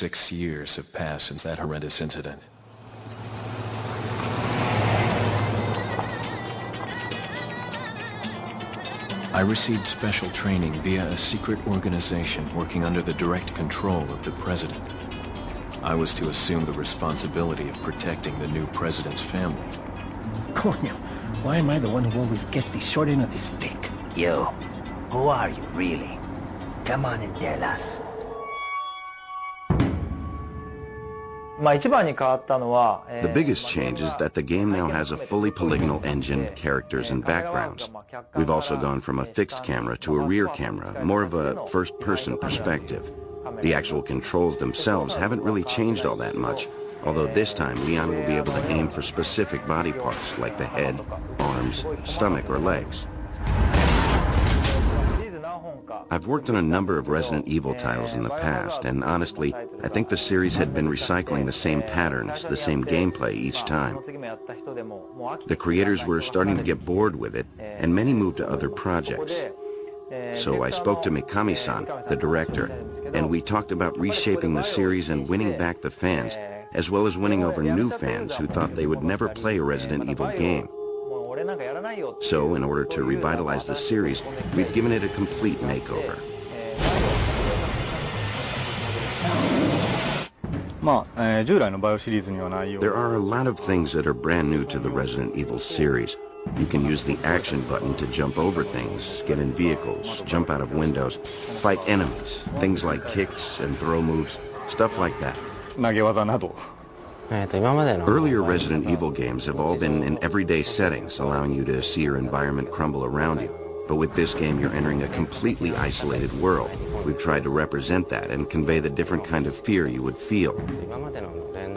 6 years have passed since that horrendous incident. I received special training via a secret organization working under the direct control of the president. I was to assume the responsibility of protecting the new president's family. Coño, why am I the one who always gets the short end of the stick? You, who are you really? Come on and tell us. 一番に変わったのは The biggest change is that the game now has a fully polygonal engine, characters, and backgrounds. We've also gone from a fixed camera to a rear camera, more of a first-person perspective. The actual controls themselves haven't really changed all that much, although this time Leon will be able to aim for specific body parts like the head, arms, stomach, or legs. I've worked on a number of Resident Evil titles in the past, and honestly, I think the series had been recycling the same patterns, the same gameplay each time. The creators were starting to get bored with it, and many moved to other projects. So I spoke to Mikami-san, the director, and we talked about reshaping the series and winning back the fans, as well as winning over new fans who thought they would never play a Resident Evil game. So, in order to revitalize the series, we've given it a complete makeover. There are a lot of things that are brand new to the Resident Evil series. You can use the action button to jump over things, get in vehicles, jump out of windows, fight enemies, things like kicks and throw moves, stuff like that. Earlier Resident Evil games have all been in everyday settings, allowing you to see your environment crumble around you. But with this game, you're entering a completely isolated world. We've tried to represent that and convey the different kind of fear you would feel.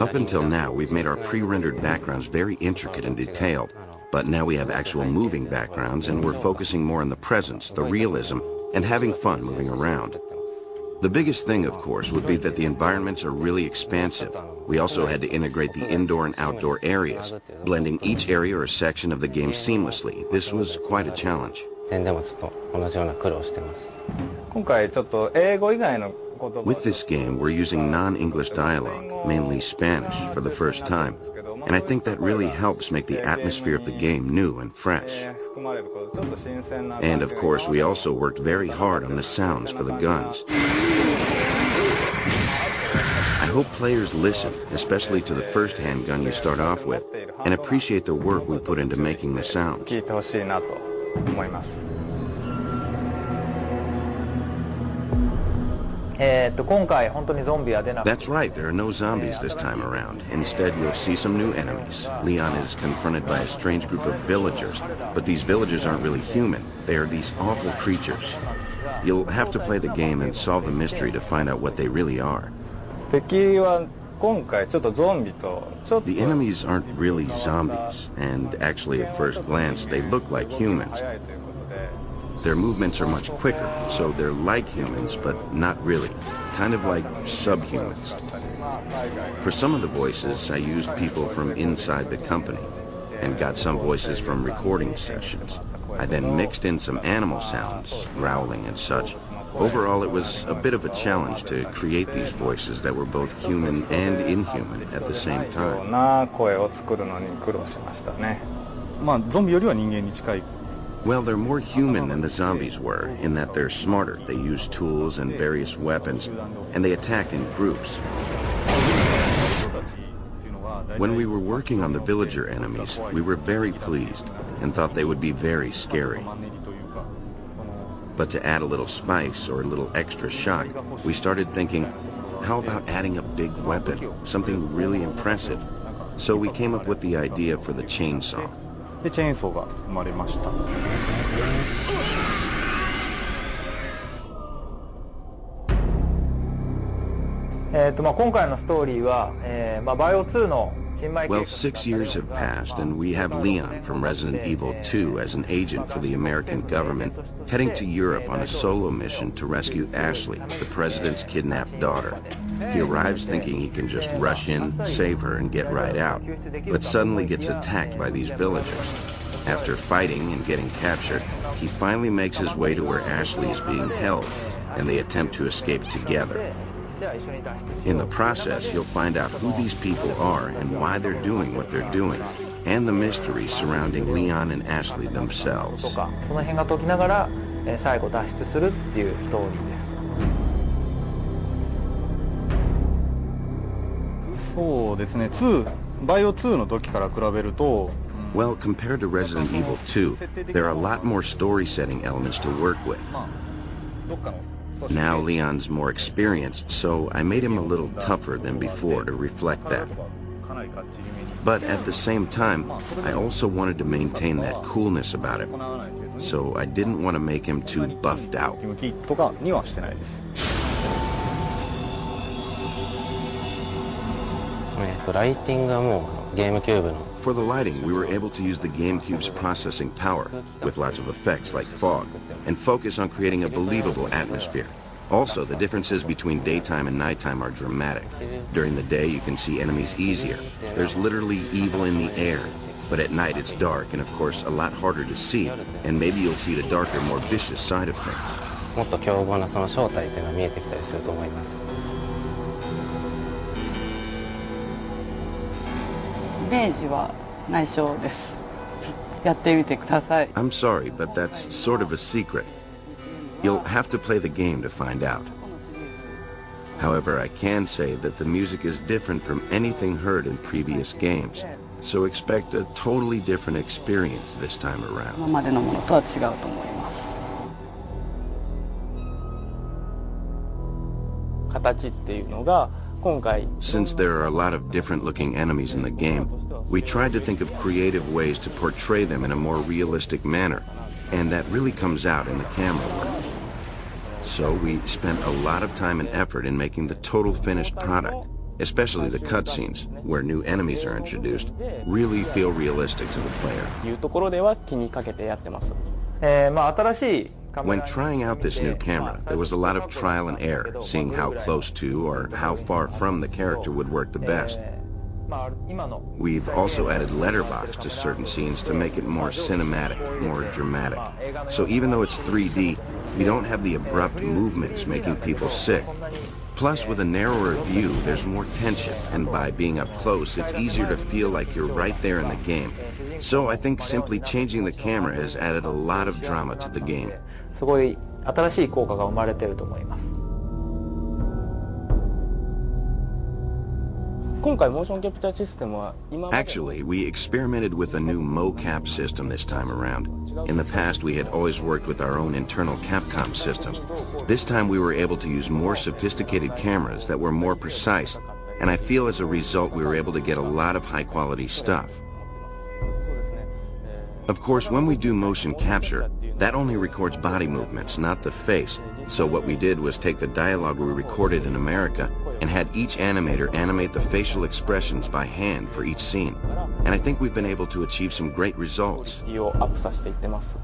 Up until now, we've made our pre-rendered backgrounds very intricate and detailed. But now we have actual moving backgrounds, and we're focusing more on the presence, the realism, and having fun moving around. The biggest thing, of course, would be that the environments are really expansive. We also had to integrate the indoor and outdoor areas, blending each area or section of the game seamlessly. This was quite a challenge. With this game, we're using non-English dialogue, mainly Spanish, for the first time. And I think that really helps make the atmosphere of the game new and fresh. And of course, we also worked very hard on the sounds for the guns. I hope players listen, especially to the first handgun you start off with, and appreciate the work we put into making the sounds. That's right, there are no zombies this time around. Instead, you'll see some new enemies. Leon is confronted by a strange group of villagers, but these villagers aren't really human. They are these awful creatures. You'll have to play the game and solve the mystery to find out what they really are. The enemies aren't really zombies, and actually at first glance, they look like humans. Their movements are much quicker, so they're like humans, but not really. Kind of like subhumans. For some of the voices, I used people from inside the company, and got some voices from recording sessions. I then mixed in some animal sounds, growling and such. Overall, it was a bit of a challenge to create these voices that were both human and inhuman at the same time. Well, they're more human than the zombies were, in that they're smarter. They use tools and various weapons, and they attack in groups. When we were working on the villager enemies, we were very pleased and thought they would be very scary. But to add a little spice or a little extra shock, we started thinking, how about adding a big weapon, something really impressive? So we came up with the idea for the chainsaw. でチェーンソーが生まれました。今回のストーリーは、バイオ2の Well, 6 years have passed, and we have Leon from Resident Evil 2 as an agent for the American government, heading to Europe on a solo mission to rescue Ashley, the president's kidnapped daughter. He arrives thinking he can just rush in, save her, and get right out, but suddenly gets attacked by these villagers. After fighting and getting captured, he finally makes his way to where Ashley is being held, and they attempt to escape together. In the process, you'll find out who these people are and why they're doing what they're doing, and the mystery surrounding Leon and Ashley と themselves. かその辺が解きながら、最後脱出するっていうストーリーです。そうですね、バイオ2の時から比べると、 Well, compared to Resident Evil 2, there are a lot more story-setting elements to work with. まあどっかの Now Leon's more experienced, so I made him a little tougher than before to reflect that. かなりがっちりめに But at the same time, I also wanted to maintain that coolness about him, 行わない程度に so I didn't want to make him too buffed out. 向きとかにはしてないです。ライティングはもうゲームキューブの For the lighting, we were able to use the GameCube's processing power, with lots of effects like fog, and focus on creating a believable atmosphere. Also, the differences between daytime and nighttime are dramatic. During the day, you can see enemies easier. There's literally evil in the air. But at night, it's dark, and of course, a lot harder to see, and maybe you'll see the darker, more vicious side of things. もっと凶暴なその正体というのが見えてきたりすると思います。イメージは内緒です。やってみてください。 I'm sorry, but that's sort of a secret. You'll have to play the game to find out. However, I can say that the music is different from anything heard in previous games, so expect a totally different experience this time 今 around. までのものとは違うと思います。形っていうのが今回 Since there are a lot of different looking enemies in the game, we tried to think of creative ways to portray them in a more realistic manner, and that really comes out in the camera work. So we spent a lot of time and effort in making the total finished product, especially the cutscenes, where new enemies are introduced, really feel realistic to the player. いうところでは気にかけてやってます。まあ新しい When trying out this new camera, there was a lot of trial and error, seeing how close to or how far from the character would work the best. We've also added letterbox to certain scenes to make it more cinematic, more dramatic. So even though it's 3D, we don't have the abrupt movements making people sick. Plus, with a narrower view, there's more tension, and by being up close, it's easier to feel like you're right there in the game. So I think simply changing the camera has added a lot of drama to the game. すごい新しい効果が生まれてると思います。今回モーションキャプチャーシステムは今まで Actually, we experimented with a new mocap system this time around. In the past, we had always worked with our own internal Capcom system. This time, we were able to use more sophisticated cameras that were more precise, and I feel as a result, we were able to get a lot of high-quality stuff. Of course, when we do motion capture, that only records body movements, not the face. So what we did was take the dialogue we recorded in America and had each animator animate the facial expressions by hand for each scene. And I think we've been able to achieve some great results. をアップさせていってます。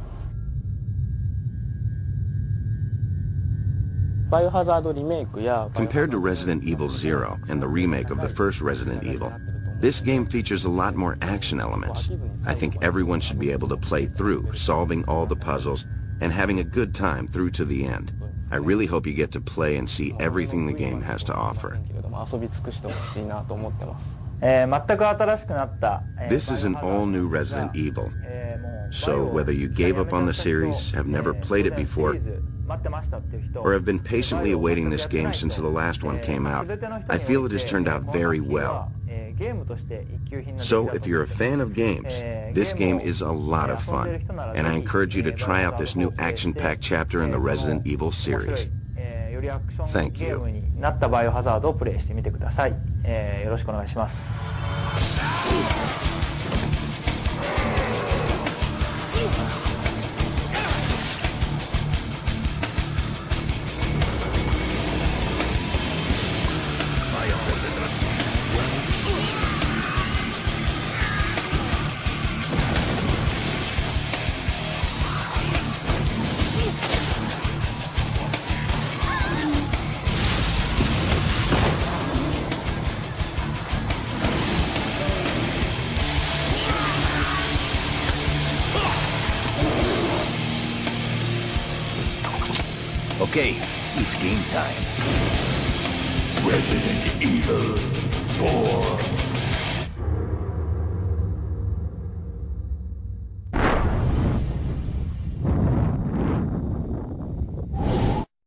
バイオハザードリメイクや Compared to Resident Evil Zero and the remake of the first Resident Evil, this game features a lot more action elements. I think everyone should be able to play through, solving all the puzzles, and having a good time through to the end. I really hope you get to play and see everything the game has to offer. 遊び尽くしてほしいなと思ってます。全く新しくなった This is an all-new Resident Evil. So whether you gave up on the series, have never played it before, or have been patiently awaiting this game since the last one came out, I feel it has turned out very well. So if you're a fan of games, this game is a lot of fun, and I encourage you to try out this new action-packed chapter in the Resident Evil series. Thank you. ゲームになったバイオハザードをプレイしてみてください。よろしくお願いします。Okay, it's game time. Resident Evil 4.